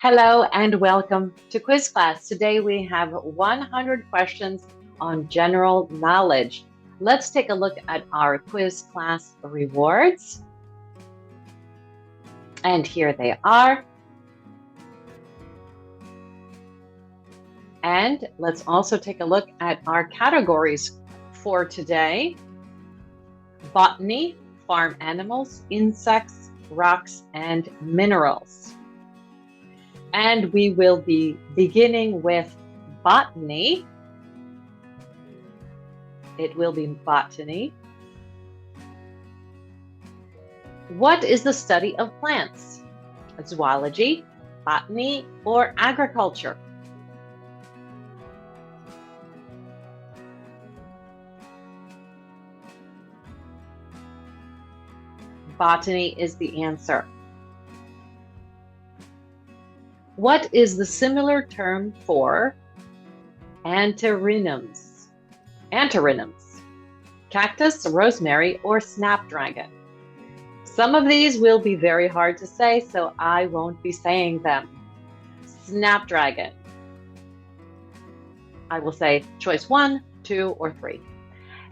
Hello and welcome to quiz class. Today we have 100 questions on general knowledge. Let's take a look at our quiz class rewards. And here they are. And let's also take a look at our categories for today. Botany, farm animals, insects, rocks, and minerals. And we will be beginning with botany. It will be botany. What is the study of plants? Zoology, botany, or agriculture? Botany is the answer. What is the similar term for antirrhinums? Antirrhinums, cactus, rosemary, or snapdragon? Some of these will be very hard to say, so I won't be saying them. Snapdragon. I will say choice 1, 2, or 3.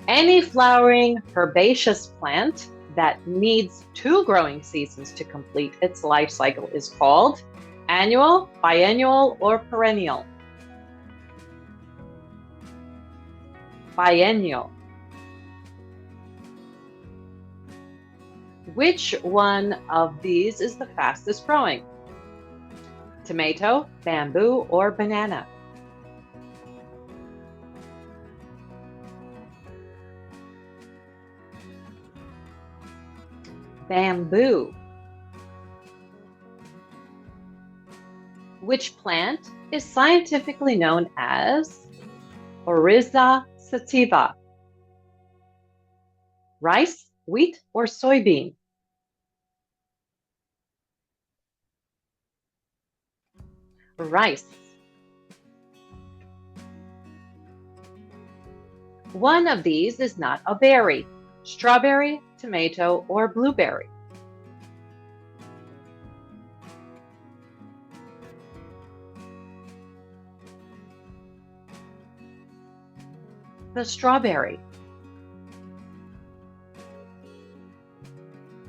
Any flowering herbaceous plant that needs 2 growing seasons to complete its life cycle is called annual, biennial, or perennial? Biennial. Which one of these is the fastest growing? Tomato, bamboo, or banana? Bamboo. Which plant is scientifically known as Oryza sativa? Rice, wheat, or soybean? Rice. One of these is not a berry: strawberry, tomato, or blueberry? The strawberry.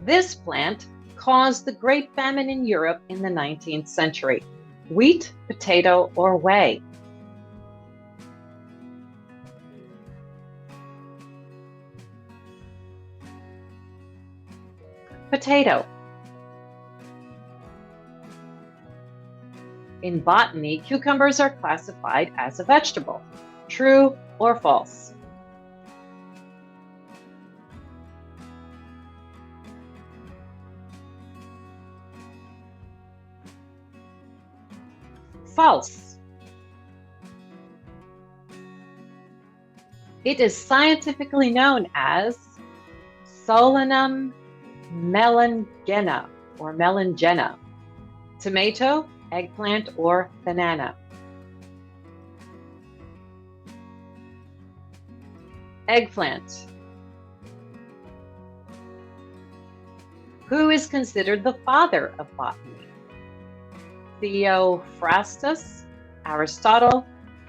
This plant caused the Great Famine in Europe in the 19th century. Wheat, potato, or whey? Potato. In botany, cucumbers are classified as a vegetable. True or false? False. It is scientifically known as Solanum melangena or melangena. Tomato, eggplant, or banana? Eggplant. Who is considered the father of botany? Theophrastus, Aristotle,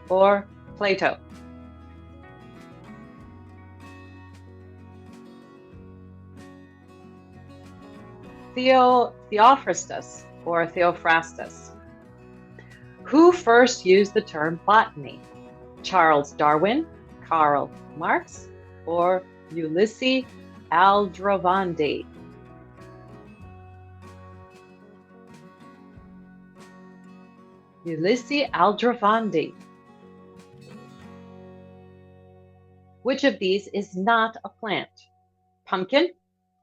or Plato? Theophrastus or Theophrastus. Who first used the term botany? Charles Darwin, Karl Marx, or Ulysses Aldrovandi? Ulysses Aldrovandi. Which of these is not a plant? Pumpkin,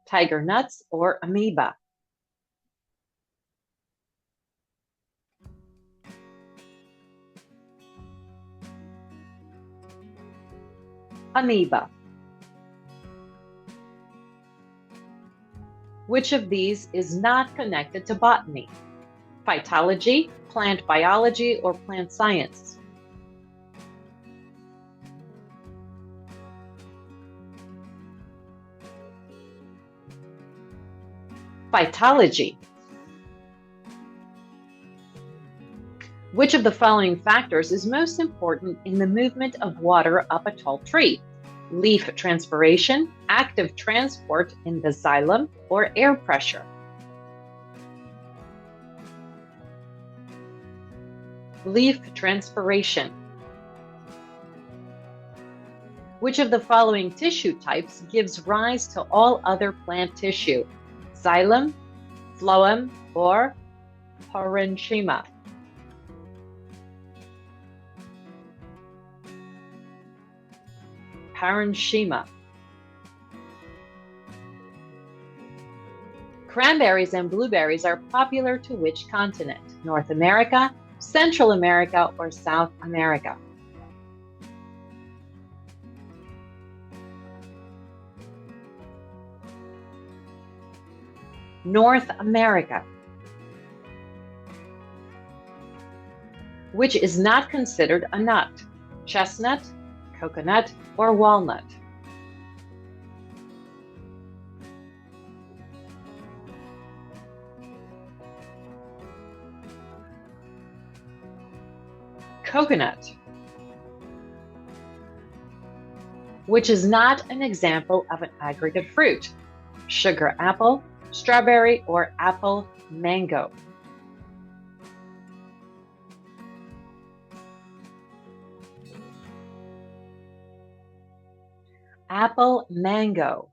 tiger nuts, or amoeba? Amoeba. Which of these is not connected to botany? Phytology, plant biology, or plant science? Phytology. Which of the following factors is most important in the movement of water up a tall tree? Leaf transpiration, active transport in the xylem, or air pressure? Leaf transpiration. Which of the following tissue types gives rise to all other plant tissue? Xylem, phloem, or parenchyma? Parenchyma. Cranberries and blueberries are popular to which continent? North America, Central America, or South America? North America. Which is not considered a nut? Chestnut, coconut, or walnut? Coconut. Which is not an example of an aggregate fruit? Sugar apple, strawberry, or apple mango? Apple mango.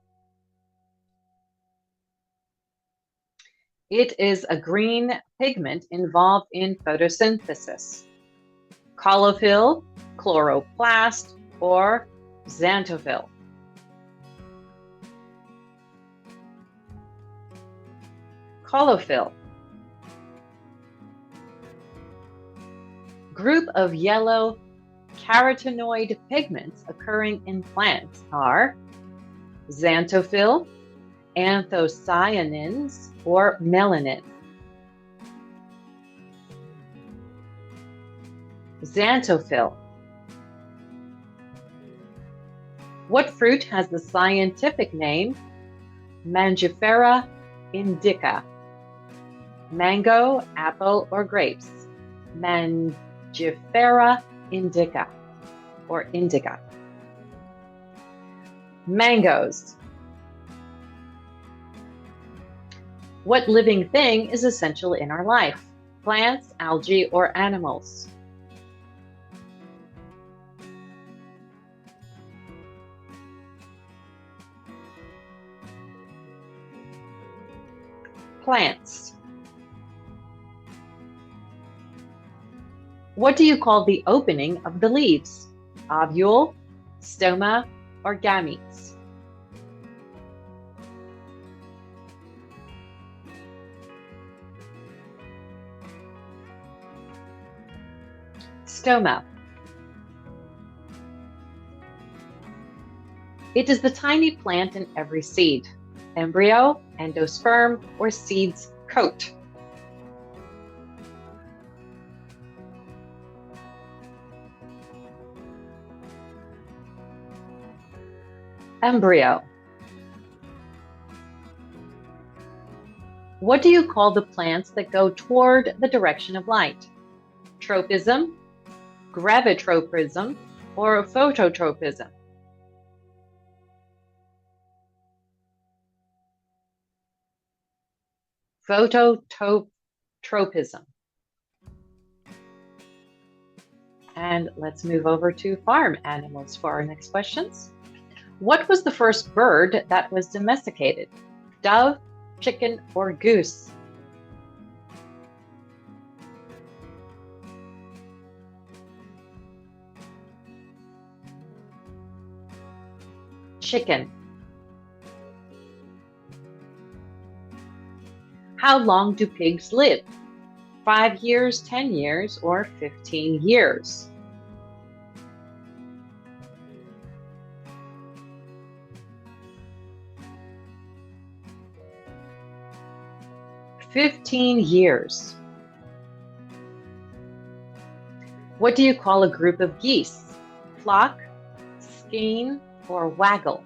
It is a green pigment involved in photosynthesis. Chlorophyll, chloroplast, or xanthophyll? Chlorophyll. Group of yellow carotenoid pigments occurring in plants are xanthophyll, anthocyanins, or melanin? Xanthophyll. What fruit has the scientific name Mangifera indica? Mango, apple, or grapes? Mangifera indica or indica. Mangoes. What living thing is essential in our life? Plants, algae, or animals? Plants. What do you call the opening of the leaves? Ovule, stoma, or gametes? Stoma. It is the tiny plant in every seed. Embryo, endosperm, or seed's coat? Embryo. What do you call the plants that go toward the direction of light? Tropism, gravitropism, or phototropism? Phototropism. And let's move over to farm animals for our next questions. What was the first bird that was domesticated? Dove, chicken, or goose? Chicken. How long do pigs live? 5 years, 10 years, or 15 years? $15 years. What do you call a group of geese? Flock, skein, or waggle?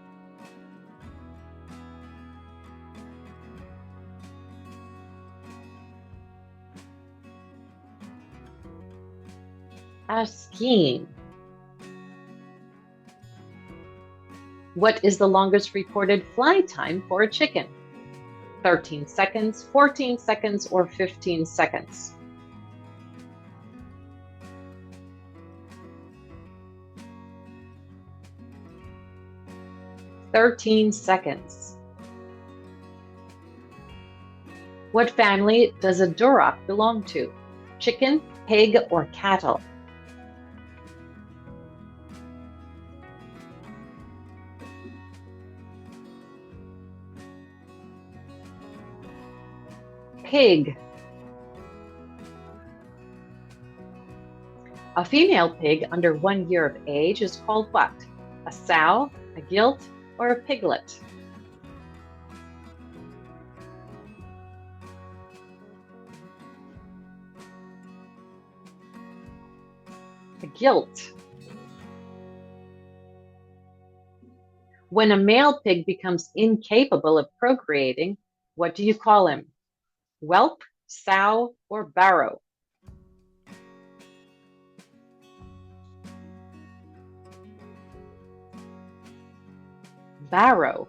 Skiing. What is the longest recorded fly time for a chicken? 13 seconds, 14 seconds, or 15 seconds? "13 seconds." What family does a duroc belong to? Chicken, pig, or cattle? Pig. A female pig under 1 year of age is called what? A sow, a gilt, or a piglet? A gilt. When a male pig becomes incapable of procreating, what do you call him? Whelp, sow, or barrow? Barrow.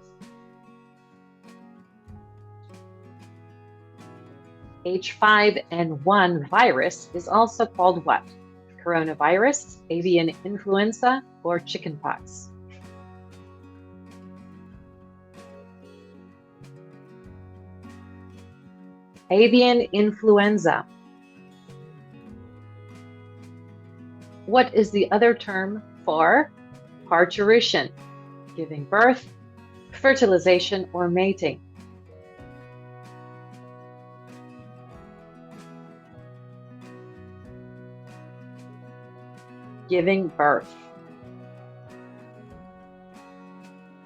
H5N1 virus is also called what? Coronavirus, avian influenza, or chickenpox? Avian influenza. What is the other term for parturition? Giving birth, fertilization, or mating? Giving birth.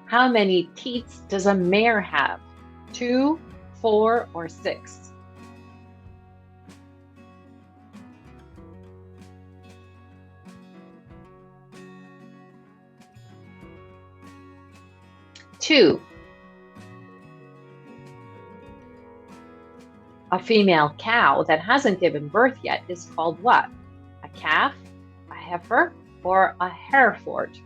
How many teats does a mare have? 2, 4, or 6? 2. A female cow that hasn't given birth yet is called what? A calf, a heifer, or a Hereford?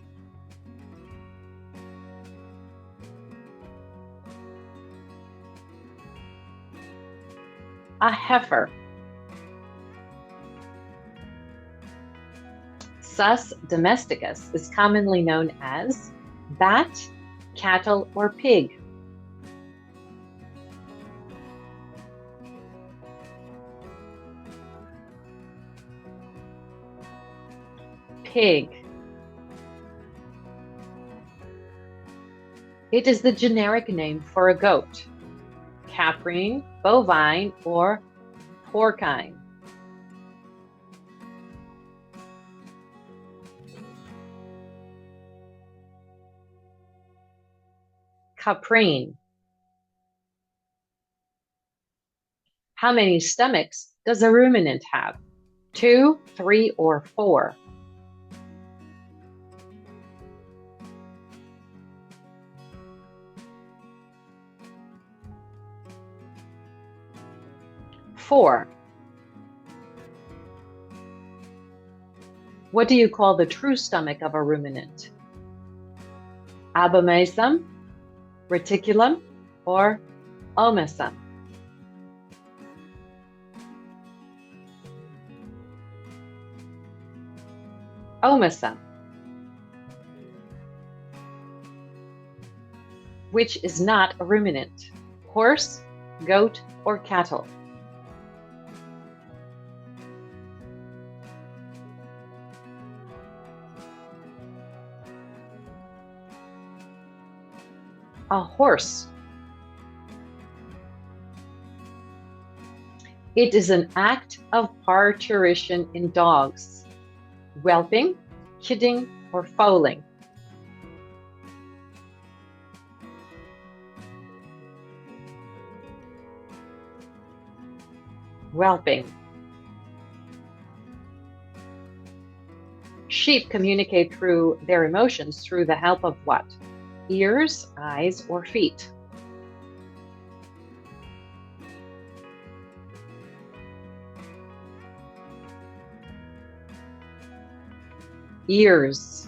A heifer. Sus domesticus is commonly known as bat, cattle, or pig? Pig. It is the generic name for a goat. Caprine, bovine, or porcine? Caprine. How many stomachs does a ruminant have? 2, 3, or 4? 4. What do you call the true stomach of a ruminant? Abomasum, reticulum, or omasum? Omasum. Which is not a ruminant? Horse, goat, or cattle? A horse. It is an act of parturition in dogs. Whelping, kidding, or foaling? Whelping. Sheep communicate through their emotions through the help of what? Ears, eyes, or feet? Ears.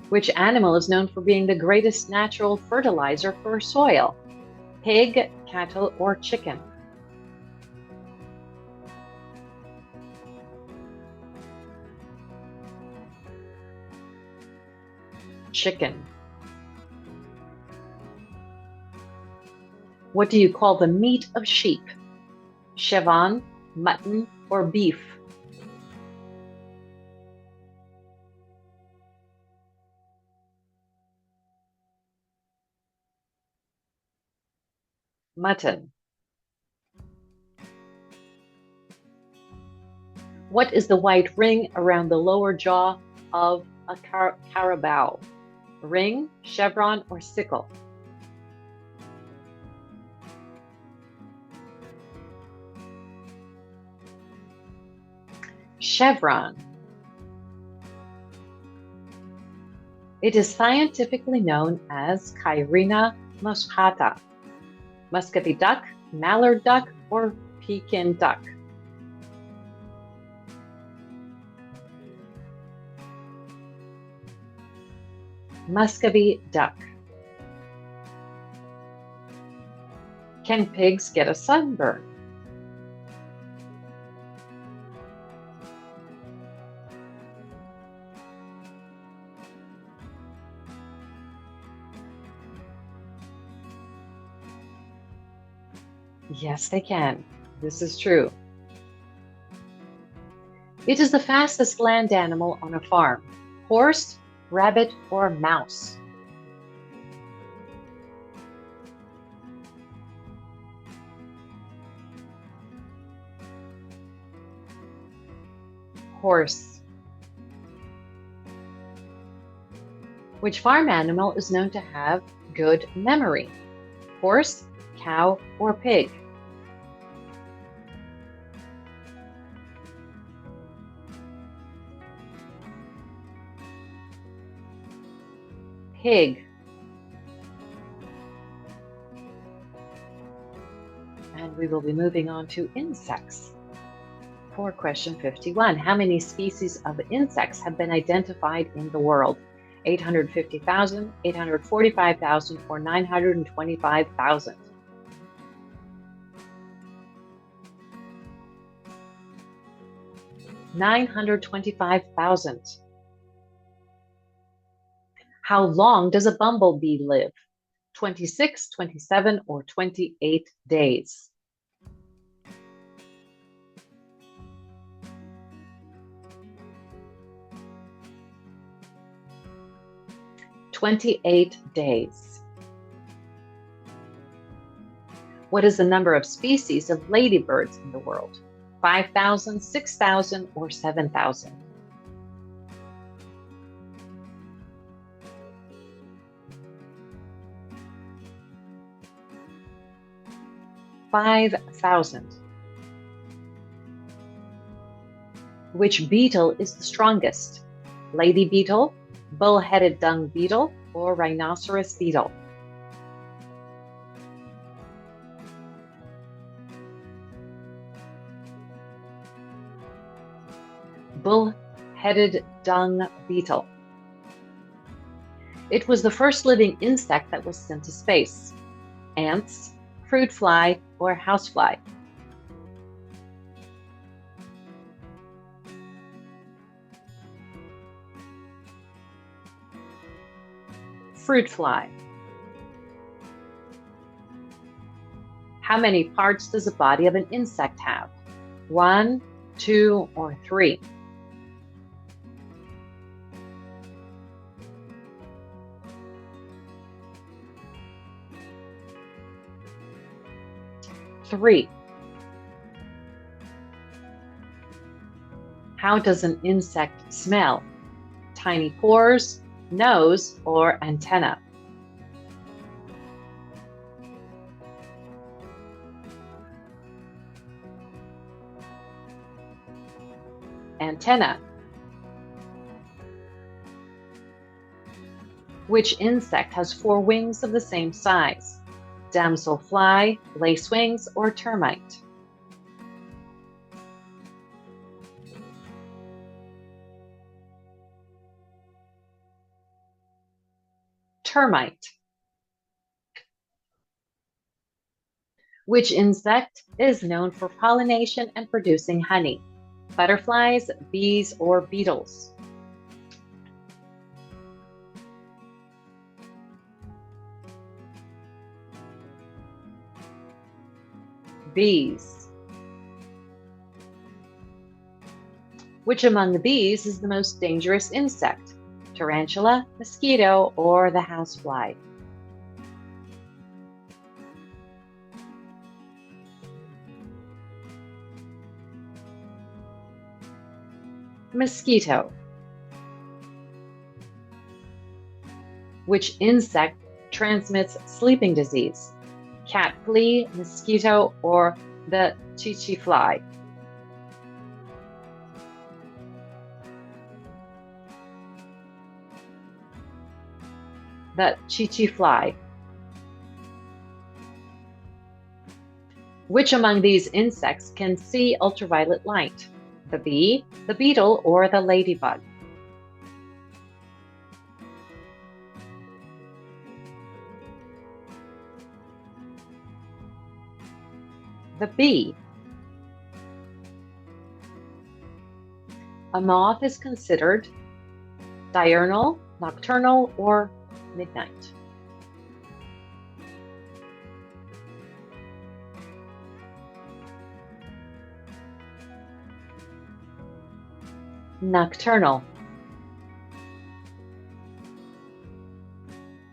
Which animal is known for being the greatest natural fertilizer for soil? Pig, cattle, or chicken? Chicken. What do you call the meat of sheep? Chevron, mutton, or beef? Mutton. What is the white ring around the lower jaw of a carabao? Ring, chevron, or sickle? Chevron. It is scientifically known as Cairina moscata, muscovy duck, mallard duck, or Pekin duck? Muscovy duck. Can pigs get a sunburn? Yes, they can. This is true. It is the fastest land animal on a farm. Horse, rabbit, or mouse? Horse. Which farm animal is known to have good memory? Horse, cow, or pig? Pig. And we will be moving on to insects. For question 51, how many species of insects have been identified in the world? 850,000, 845,000, or 925,000? $925,000. How long does a bumblebee live? 26, 27, or 28 days? "28 days." What is the number of species of ladybirds in the world? 5,000, 6,000, or 7,000? "5,000." Which beetle is the strongest? Lady beetle, bull-headed dung beetle, or rhinoceros beetle? Bull-headed dung beetle. It was the first living insect that was sent to space. Ants, fruit fly, or housefly? Fruit fly. How many parts does the body of an insect have? 1, 2, or 3? Three. How does an insect smell? Tiny pores, nose, or antenna? Antenna. Which insect has 4 wings of the same size? Damselfly, lacewings, or termite? termite. Which insect is known for pollination and producing honey? Butterflies, bees, or beetles? Bees. Which among these is the most dangerous insect? Tarantula, mosquito, or the housefly? Mosquito. Which insect transmits sleeping disease? Cat flea, mosquito, or the chichi fly? The chichi fly. Which among these insects can see ultraviolet light? The bee, the beetle, or the ladybug? The bee. A moth is considered diurnal, nocturnal, or midnight? Nocturnal.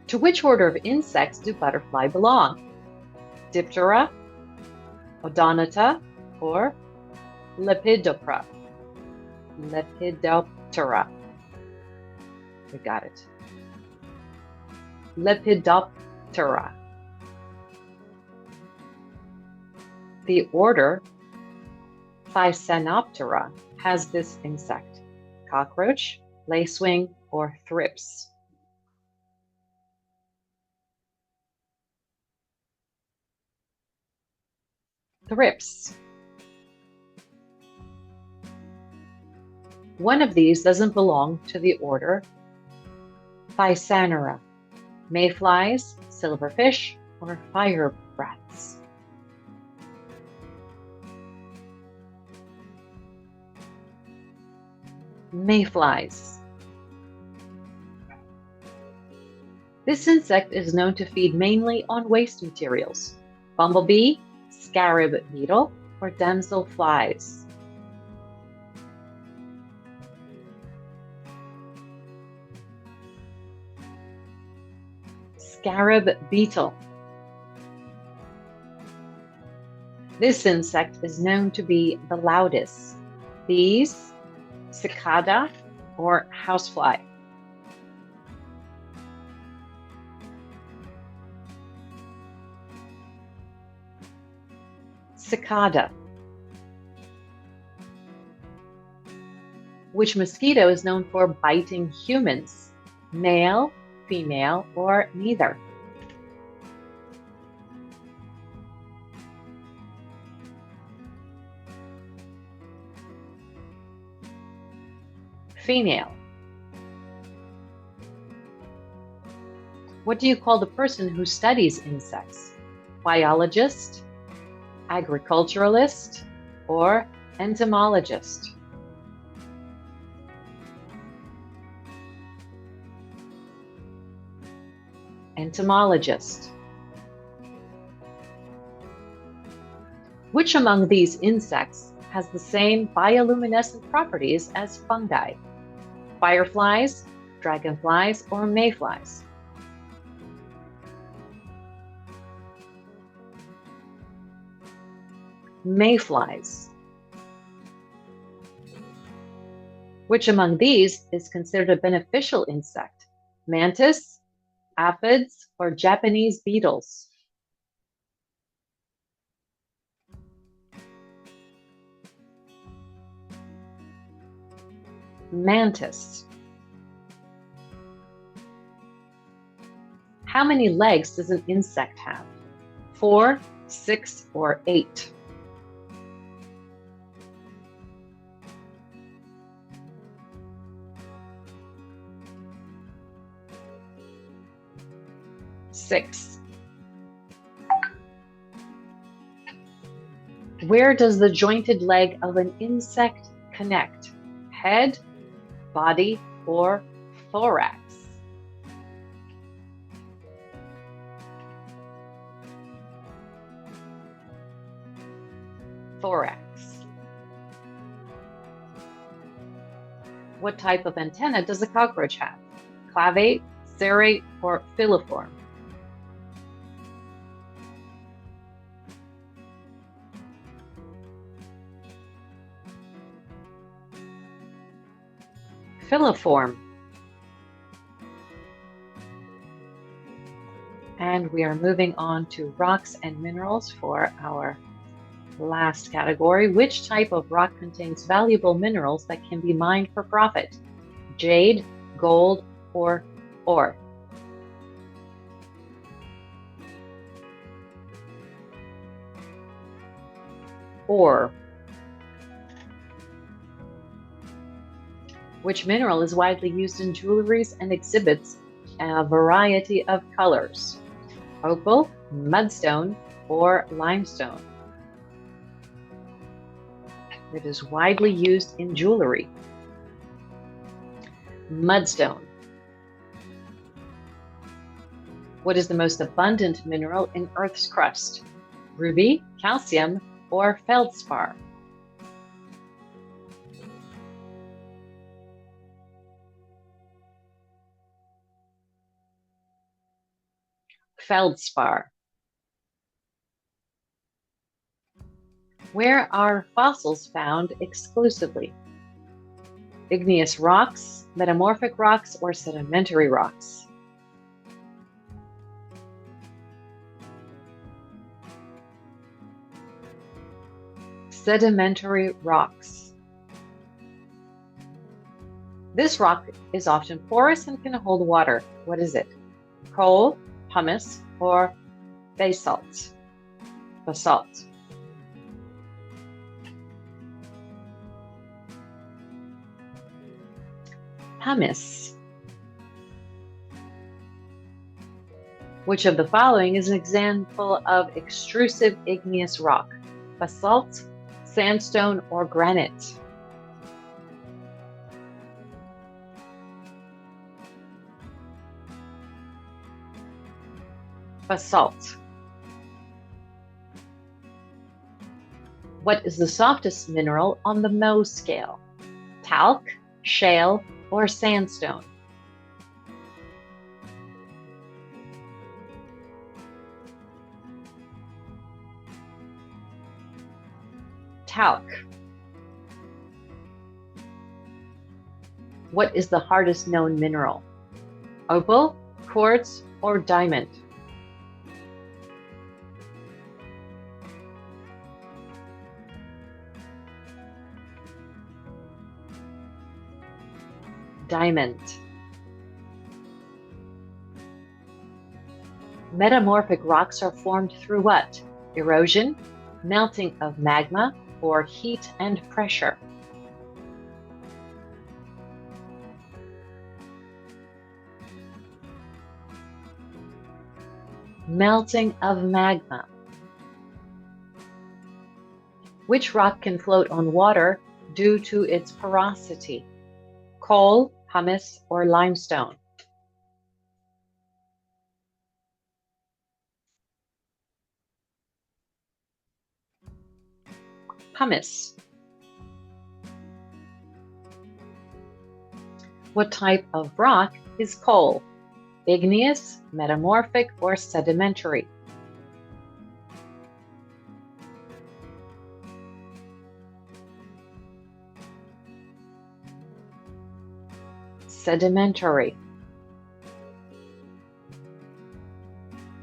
To which order of insects do butterfly belong? Diptera, Odonata, or Lepidoptera? Lepidoptera. We got it. Lepidoptera. The order Thysanoptera has this insect: cockroach, lacewing, or thrips? Thrips. One of these doesn't belong to the order Thysanura: mayflies, silverfish, or fire brats? Mayflies. This insect is known to feed mainly on waste materials: bumblebee, scarab beetle, or damsel flies? Scarab beetle. This insect is known to be the loudest: bees, cicada, or housefly? Cicada. Which mosquito is known for biting humans? Male, female, or neither? Female. What do you call the person who studies insects? Biologist, agriculturalist, or entomologist? Entomologist. Which among these insects has the same bioluminescent properties as fungi? Fireflies, dragonflies, or mayflies? Mayflies. Which among these is considered a beneficial insect? Mantis, aphids, or Japanese beetles? Mantis. How many legs does an insect have? 4, 6, or 8? 6. Where does the jointed leg of an insect connect? Head, body, or thorax? Thorax. What type of antenna does a cockroach have? Clavate, serrate, or filiform? Filiform. And we are moving on to rocks and minerals for our last category. Which type of rock contains valuable minerals that can be mined for profit? Jade, gold, or ore? Ore. Which mineral is widely used in jewelries and exhibits a variety of colors? Opal, mudstone, or limestone? It is widely used in jewelry. Mudstone. What is the most abundant mineral in Earth's crust? Ruby, calcium, or feldspar? Feldspar. Where are fossils found exclusively? Igneous rocks, metamorphic rocks, or sedimentary rocks? Sedimentary rocks. This rock is often porous and can hold water. What is it? Coal, pumice, or basalt? Basalt. Pumice. Which of the following is an example of extrusive igneous rock? Basalt, sandstone, or granite? Basalt. What is the softest mineral on the Mohs scale? Talc, shale, or sandstone? Talc. What is the hardest known mineral? Opal, quartz, or diamond? Diamond. Metamorphic rocks are formed through what? Erosion, melting of magma, or heat and pressure? Melting of magma. Which rock can float on water due to its porosity? Coal, pumice, or limestone? Pumice. What type of rock is coal? Igneous, metamorphic, or sedimentary? Sedimentary.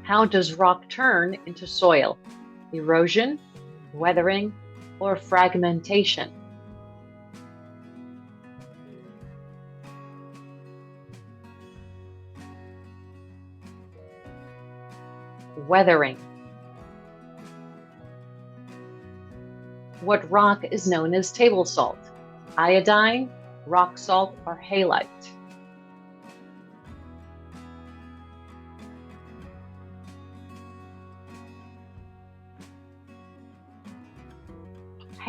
How does rock turn into soil? Erosion, weathering, or fragmentation? Weathering. What rock is known as table salt? Iodine, rock salt, or halite?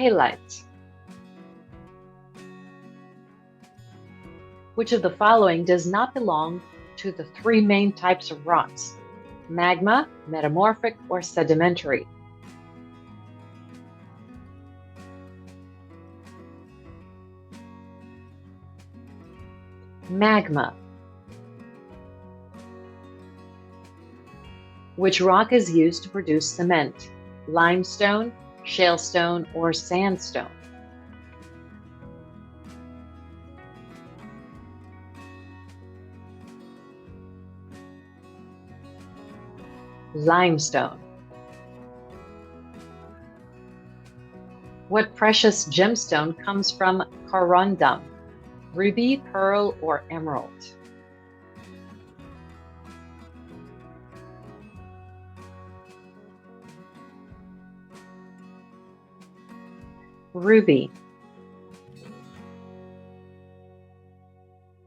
halite. Which of the following does not belong to the three main types of rocks? Magma, metamorphic, or sedimentary? Magma. Which rock is used to produce cement? Limestone, shalestone, or sandstone? Limestone. What precious gemstone comes from corundum? Ruby, pearl, or emerald? Ruby.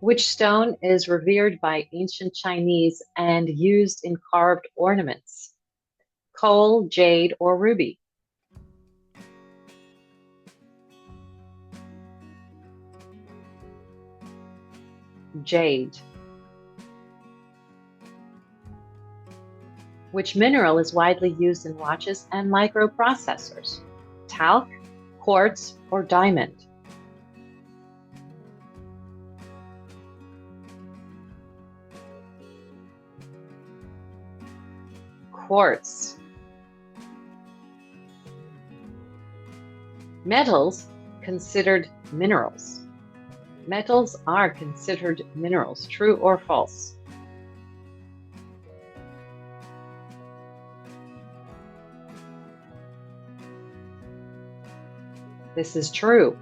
Which stone is revered by ancient Chinese and used in carved ornaments? Coal, jade, or ruby? Jade. Which mineral is widely used in watches and microprocessors? Talc, quartz, or diamond? Quartz. Metals considered minerals. Metals are considered minerals, true or false? This is true.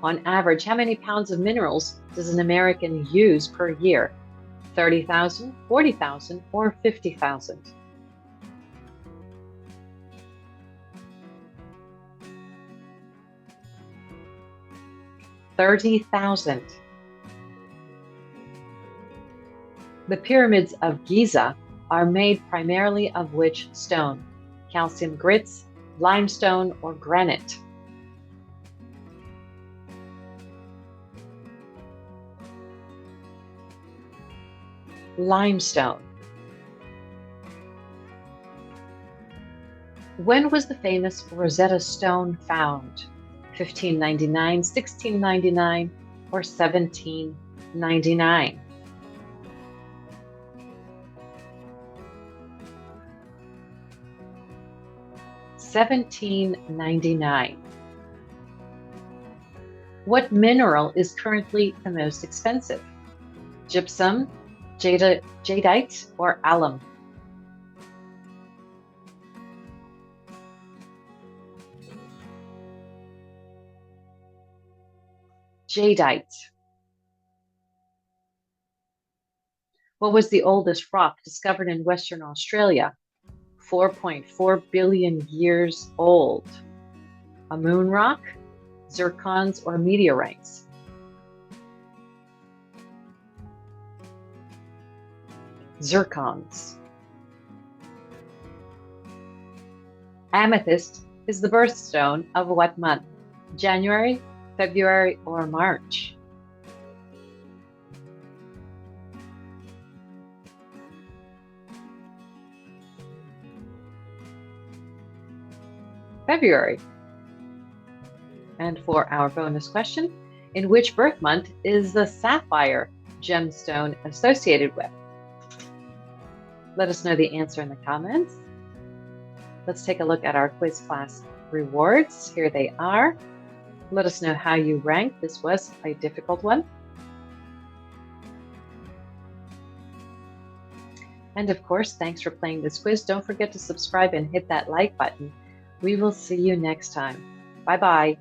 On average, how many pounds of minerals does an American use per year? 30,000, 40,000, or 50,000? 30,000. The pyramids of Giza are made primarily of which stone? Calcium grits, limestone, or granite? Limestone. When was the famous Rosetta Stone found? 1599, 1699, or 1799? $1799. What mineral is currently the most expensive? Gypsum, jadeite, or alum? Jadeite. What was the oldest rock discovered in Western Australia? 4.4 billion years old. A moon rock, zircons, or meteorites? Zircons. Amethyst is the birthstone of what month? January, February, or March? February. And for our bonus question, in which birth month is the sapphire gemstone associated with? Let us know the answer in the comments. Let's take a look at our quiz class rewards. Here they are. Let us know how you ranked. This was a difficult one. And of course, thanks for playing this quiz. Don't forget to subscribe and hit that like button. We will see you next time. Bye-bye.